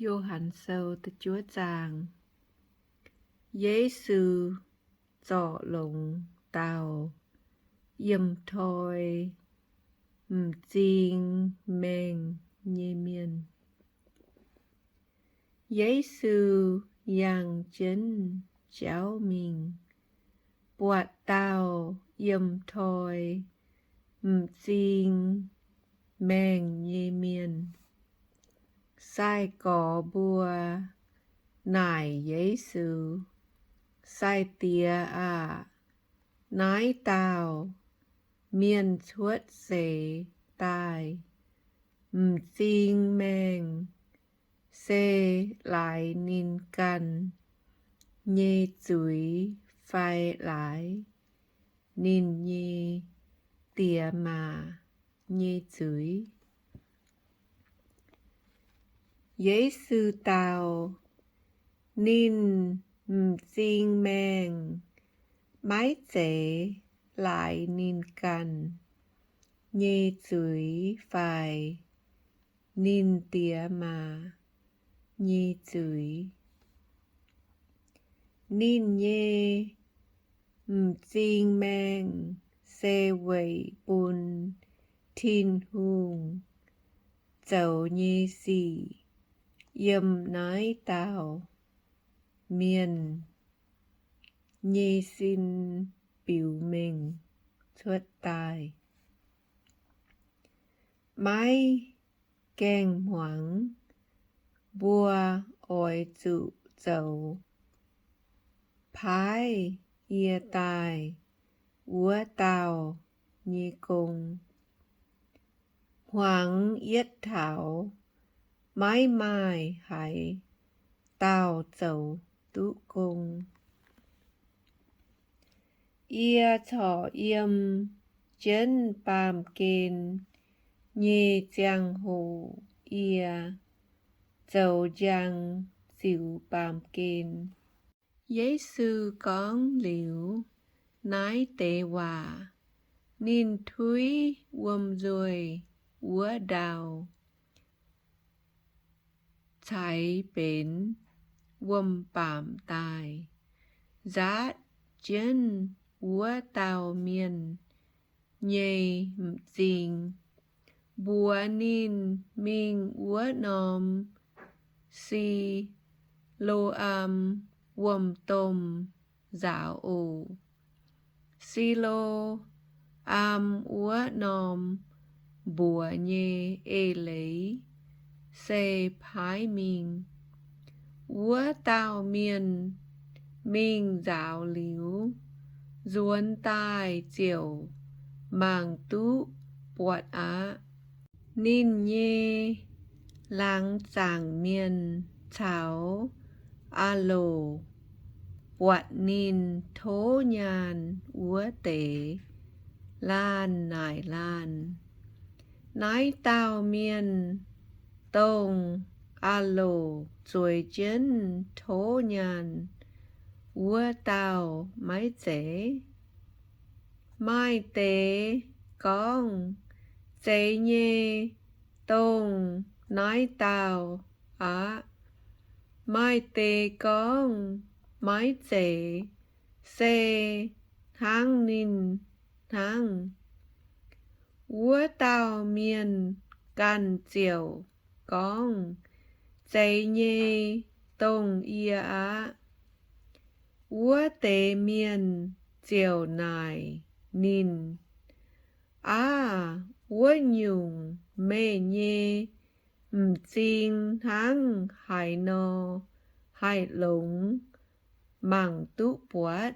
Giê-hô từ Chúa Giàng. Giê-xu dọ lồng tàu yếm thôi mzing men nhê miên. Giê-xu yang chân cháu mình bọt tàu yếm thôi mzing men nhê miên. Sai có bùa nải Giê-xu sai tía nái tàu miên chuốt xế tai xin men xê lại nín căn nhê chuối phai lại nín nhê tía mà nhê chuối. Giê-xu tàu nín xin men mái chế lại nín căn nhê chuối phai nín tía mà nhê chuối. Nín nhê xin men xê quầy bùn thiên hùng dầu nhê xì yếm nái tàu miên nhê xin biểu mình xuất tài. Mái kèng hoảng bùa ôi trụ dầu phái ia tài úa tàu nhê công. Hoảng yết thảo mái mai hải tàu dầu tụ công. Ia thọ yếm chân bàm kên nhê giang hồ ia dầu giang dịu bàm kên. Giê-xu con liễu nái tế hòa nín thúy quâm rồi úa đào thái bến quâm bàm tài giác chân úa tàu miên nhê mzing bùa nín mình úa nòm si lô quâm tôm dạo ổ si lô úa nòm bùa nhê ê lấy xê phái mình úa tàu miên mình dạo liễu duôn tai chiều màng tú bọt nín nhê láng giảng miên cháu lồ bọt nín thố nhàn úa tế lan nải lan nái tàu miên tông lồ rồi chân thố nhàn úa tàu mái chế. Mai tế con chế nhê tông nái tàu mai tế con mái chế xê tháng nín tháng úa tàu miên căn chiều con chế nhê tông ia úa tế miên chiều nải nín úa nhung mê nhê mzing tháng hải nò hải lũng màng tú bọt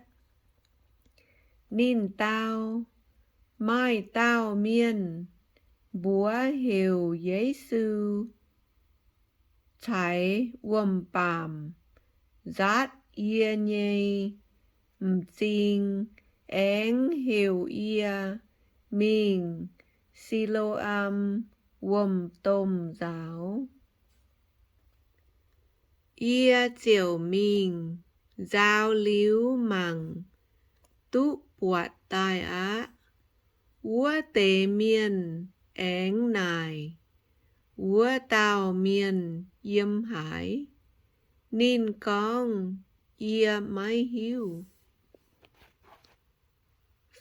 nín tao mai tao miên búa hiểu Giê-xu thái quâm bàm giác ia nhê mzing én hiểu ia mình si lô quâm tôm giáo. Ia chiều mình giao liễu màng tú bọt tai úa tế miên én nài úa tao miền yếm hải, nín con ia mái hiu.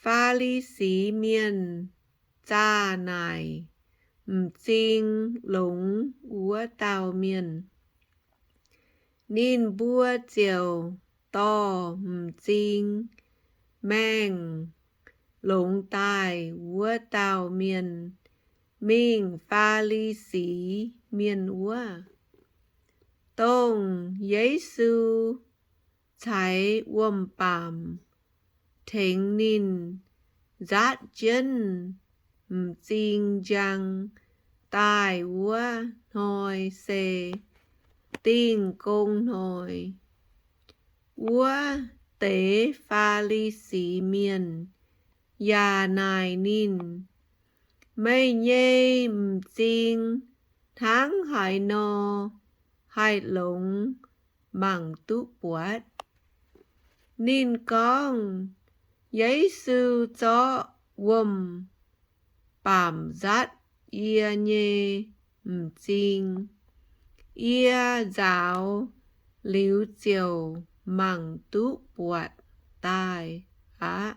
Pha lý sĩ miền cha nài, chinh lũng úa tao miền. Nín bua chiều to chinh, mang lũng tài úa tao miền. Mình pha lý sĩ miền úa. Tông Giê-xu trái uom bàm, thính nín giác chân chinh giang tài úa nói xê tinh công nói. Úa tế pha lý sĩ miền ya nài nín mây nhê chinh tháng hải nô hải lũng bằng tú bột. Nín con Giê-xu cho uom bàm giác ia nhê chinh ia giáo liu chiều bằng tú bột tai á.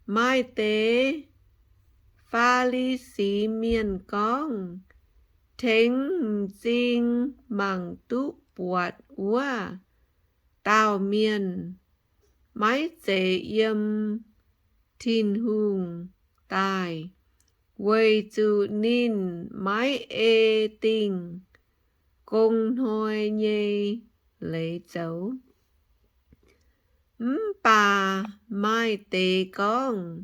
Mai tế pha lý sĩ miền con thính chinh bằng tú bột úa tao miền. Mái chế yếm thiên hùng tài, quay chú nín mái ê tình, công thôi nhê lấy cháu. Bà mai tế con,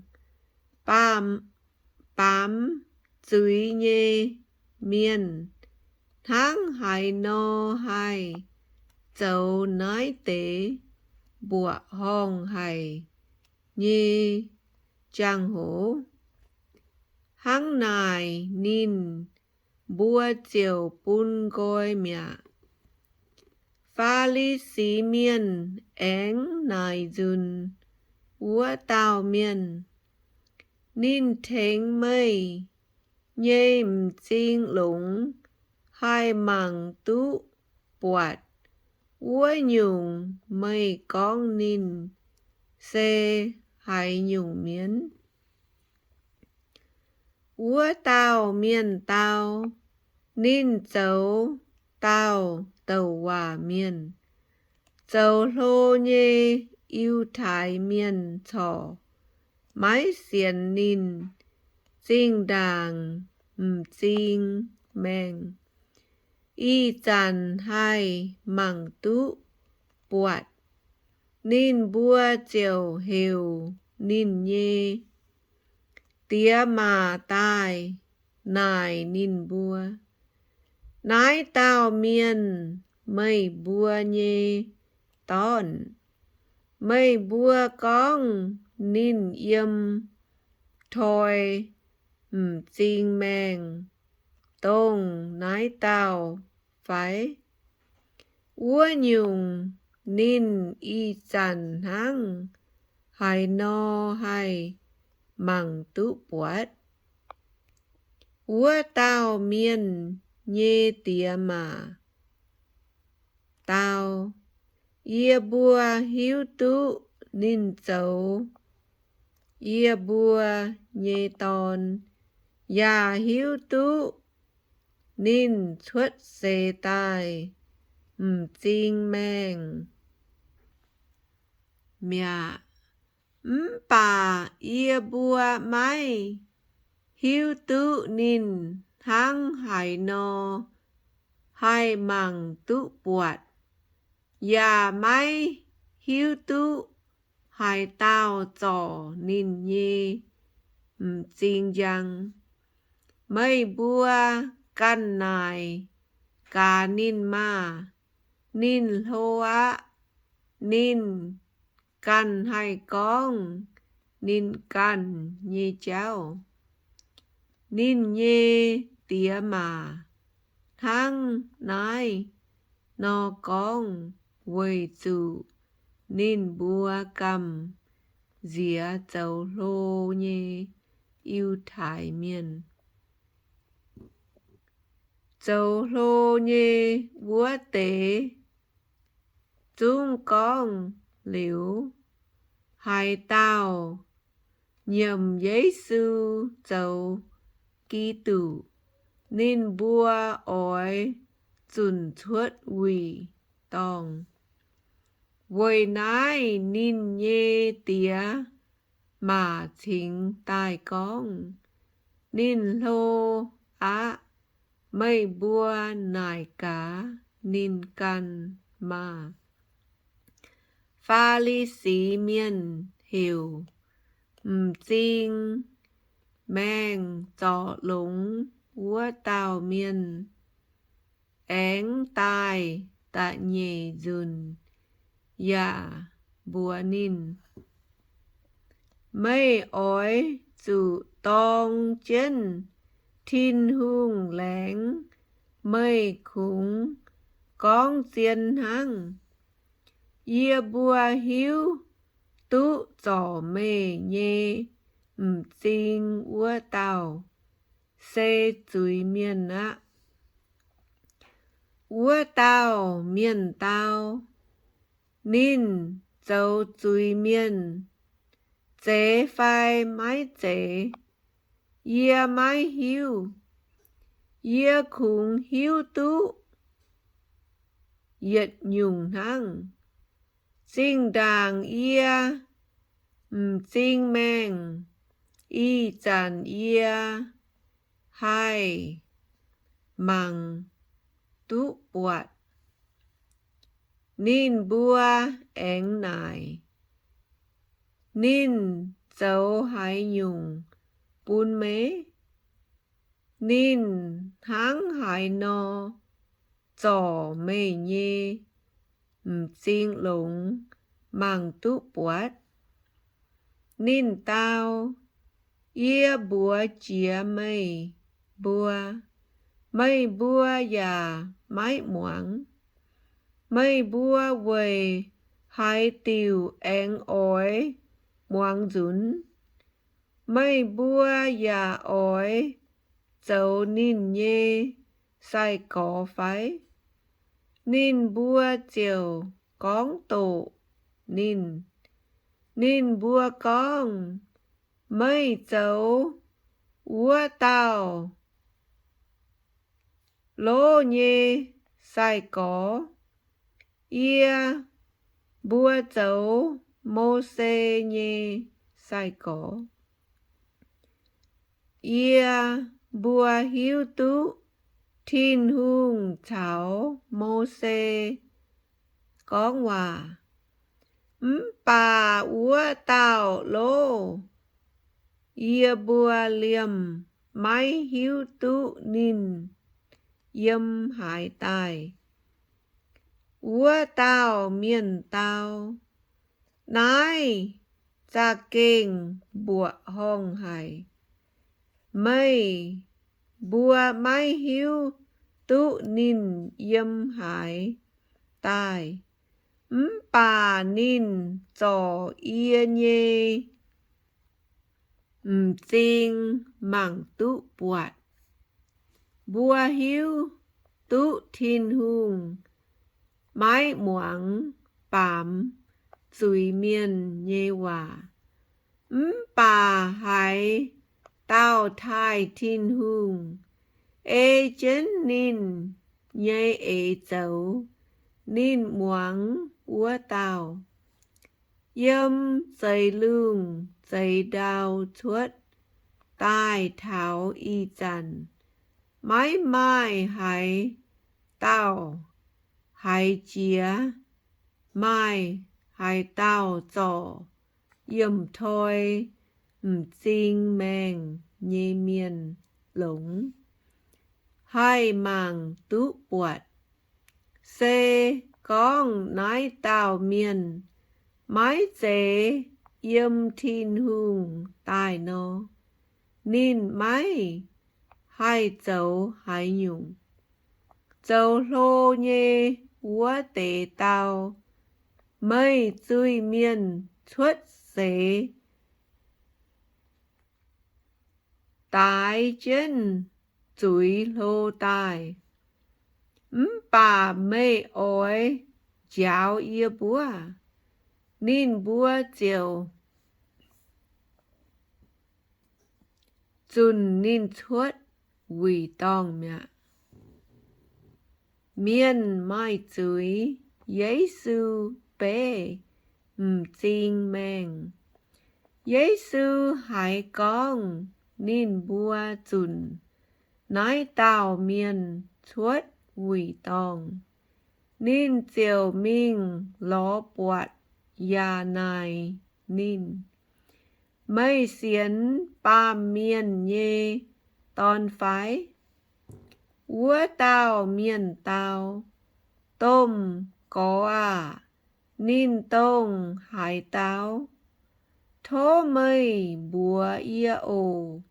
bám chúi nhê miền, tháng hải nô hai, cháu nói tế bùa hong hải như giang hồ. Hăng nài nín bùa chiều bún gôi mẹ. Pha lý sĩ miền én nài dùn úa tao miền. Nín thính mây nhê chinh lũng hai màng tú bột úa nhung mây con nín xê hai nhung miến. Úa tao miền tao nín cháu tao tàu hòa miền. Cháu lô nhê yêu thái miền thọ mái xiên nín chinh đàng chinh mèng. Y chàn hai màng tú bột. Nín bua chiều hiểu nín nhê. Tía mà tai nài nín bua. Nái tao miền mây bua nhê tòn. Mây bua con nín yếm thôi chinh mèng. Tông nái tao phải. Úa nhung nín y chàn hăng hải nô hai màng tú bột. Úa tao miền nhê tía mà. Tao ia bua hiu tú nín cháu. Ia bua nhê tòn ya hiu tú nín xuất xê tai chinh mèng. Mẹ bà ia bua mai hiu tú nín tháng hải nô hai màng tú bột. Ya mai hiu tú hai tao trò nín nhê chinh giang. Mây bua căn nài cá nín ma. Nín lô á nín căn hai con. Nín căn nhê cháu. Nín nhê tía mà. Thăng nái nó con quầy chủ. Nín bua cầm dĩa cháu lô nhê yêu thái miền. Châu lô nhê vua tế Dung con liễu Hai tao Nhầm giấy sư châu Kỳ tử Nên bua ói Dùn thuất quỷ tòng Vội nái nín nhê tía Mà chính tài con Nín lô á Mây bua nải cá Nín căn mà Pha ly xí miên hiểu Chinh Mang trọ lúng Vua tào miên Én tai Tạ nhề dùn Dạ bùa nín Mây ói Chủ tông chân Thiên hương láng Mây khủng Con chiên hăng Yê bùa hiếu Tú trò mê nhê Chinh ua tàu Xê chúi miền á Ua tàu miền tàu Nín châu chúi miền Chế phai mái chế Yê mái hiếu Yê khủng hiếu tú Yết nhung hăng Chinh đàng yê Chinh mang Y chàn yê Hai Măng Tú bọt Nín bùa én nải Nín châu hải nhung Bún mế Nín háng hải nò Chò mê nhê Chinh lũng Măng tú bọt Nín tao Yê bùa chìa mây Bùa Mây bùa già mái muỗng Mây bùa quầy Hai tiều én ói Muỗng dũng Mây bùa già ói Châu nín nhê Sai có phái Nín bùa chiều Con tổ Nín Nín bùa con Mây châu Ua tàu Lô nhê Sai có Yê Bùa châu Mô xê nhê Sai có Yê Bùa hiếu tú Thiên hương cháu Mô xê Có hòa Bà ua tàu lô Yê bùa liềm Mái hiếu tú nín Yêm hải tài Ua tàu miền tàu Nái Cha kênh Bùa hong hải Mây Bùa mái hiếu Tú nín yêm hải Tài Bà nín Chò yê nhê Chinh măng tú bọt Bùa hiếu Tú thiên hương Mái muỗng Bám Chúi miền nhê hòa Bà hải Tao thai thiên hương Ê chân nín Nhê ê châu Nín muỗng Ua tao Yêm dây lương Dây đào chuất Tai tháo y chàn Mái mai hải Tao Hải chía Mai hải tao trò Yêm thôi Chinh mang Nhê miền lũng Hai màng tú bọt Xê con nái tao miền Mái chế Yêm thiên hương tài nô Nín mái Hai châu hải nhung Châu lô nhê Ua tế tao Mây chui miền Xuất xế Tái chân Chúi lô tài bà mê ôi giáo ia búa nín búa chiều chun nín chuốt quỳ tòng mẹ miên mai chuối giấy sư bê chinh mèng giấy sư hải con nín búa chun nói tao miên chuốt quỳ tòng nín chiều minh ló bọt ya nài nín mây xiến ba miên nhê tòn phái úa tao miên tao tôm có nín tông hải táo thố mây búa ia ồ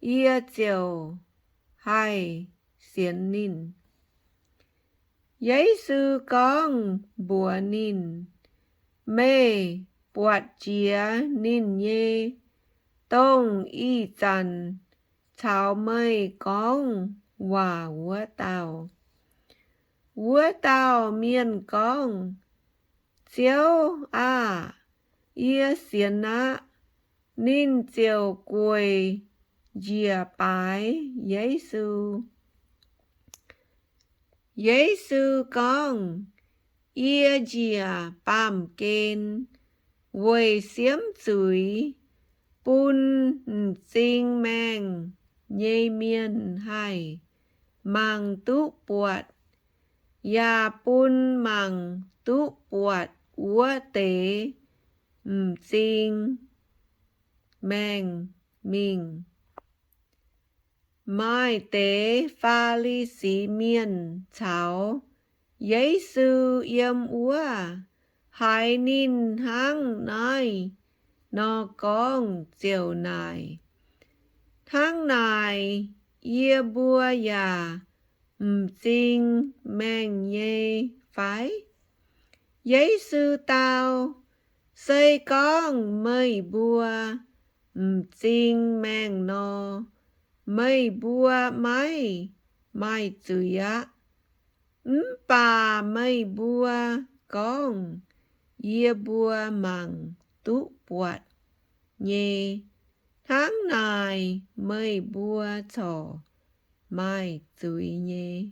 ia chiều hai xiến nín giấy sư con bùa nín mê bọt chia nín nhê tông y chăn cháo mây con hòa úa tao miên con chiếu ia xiên nín chiều quầy dìa bái giấy sư con ia dìa bàm kên quầy xiếm chuối bún chinh mèng nhây miên hai mang tú bọt ya bún mang tú bọt úa tế chinh mèng mình mai tế pha ly xí miên cháo giấy sư yếm úa hai nín hang nai nó con chiều nài tháng nài ia bua ya chinh mèng nhê phái giấy sư tao xây con mây bua chinh mèng no mây bua mai chửi bà mây bua con ia bua mằng tú bọt nhê tháng nài mây bua trò mai chửi nhê